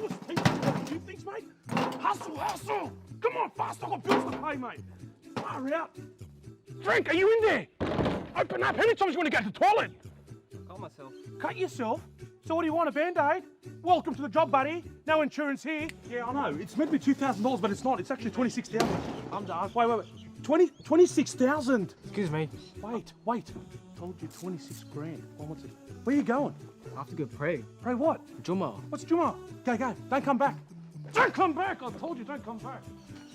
was teaching you a few things, mate. Hustle, hustle. Come on, fast. I've got bills to pay, mate. Far out. Frank, are you in there? Open up. How many times do you want to go to the toilet? Cut myself. Cut yourself? So what do you want, a Band-Aid? Welcome to the job, buddy. No insurance here. Yeah, I know. It's meant to be $2,000, but it's not. It's actually $26,000. I'm done. Wait. 26,000. Excuse me. Wait. Told you 26 grand. Where are you going? I have to go pray. Pray what? Juma. What's Juma? Go. Don't come back. Don't come back. I told you, don't come back.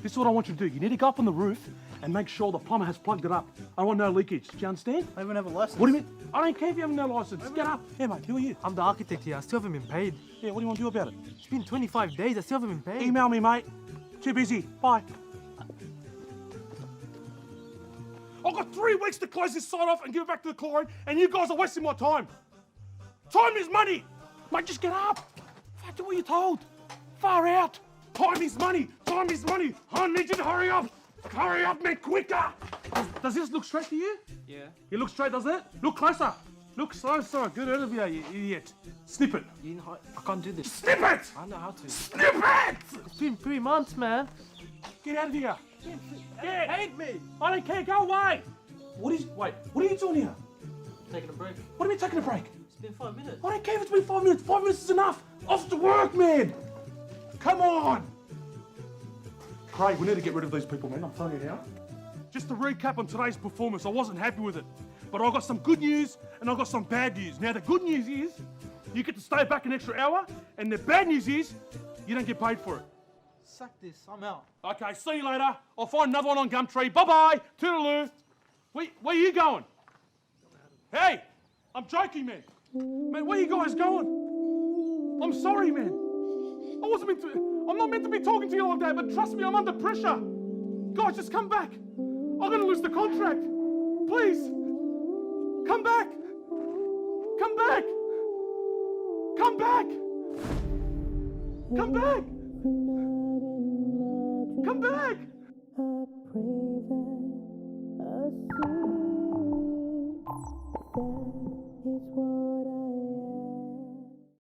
This is what I want you to do. You need to go up on the roof and make sure the plumber has plugged it up. I want no leakage. Do you understand? I don't have a license. What do you mean? I don't care if you have no license. Get up. Yeah, mate, who are you? I'm the architect here. I still haven't been paid. Yeah, what do you want to do about it? It's been 25 days. I still haven't been paid. Email me, mate. Too busy. Bye. I've got 3 weeks to close this site off and give it back to the client, and you guys are wasting my time. Time is money. Mate, just get up. Do what you're told. Far out. Time is money. Time is money. I need you to hurry up. Hurry up, man, quicker. Does this look straight to you? Yeah. You look straight, does it? Look closer. Look closer. Good interview, you idiot. Snip it. I can't do this. Snip it! I know how to. Snip it! It's been 3 months, man. Get out of here. Get. Hate me. I don't care. Go away. What are you doing here? Taking a break. What do you mean taking a break? It's been 5 minutes. I don't care if it's been 5 minutes. 5 minutes is enough. Off to work, man. Come on. Craig, we need to get rid of these people, man. I'm telling you now. Just to recap on today's performance, I wasn't happy with it. But I got some good news and I got some bad news. Now, the good news is you get to stay back an extra hour, and the bad news is you don't get paid for it. Sack this. I'm out. Okay, see you later. I'll find another one on Gumtree. Bye-bye. Toodaloo. Where are you going? Hey, I'm joking, man. Man, where are you guys going? I'm sorry, man. I'm not meant to be talking to you like that, but trust me, I'm under pressure. Guys, just come back. I'm going to lose the contract. Please. Come back. Come back. Come back. Come back. Come back.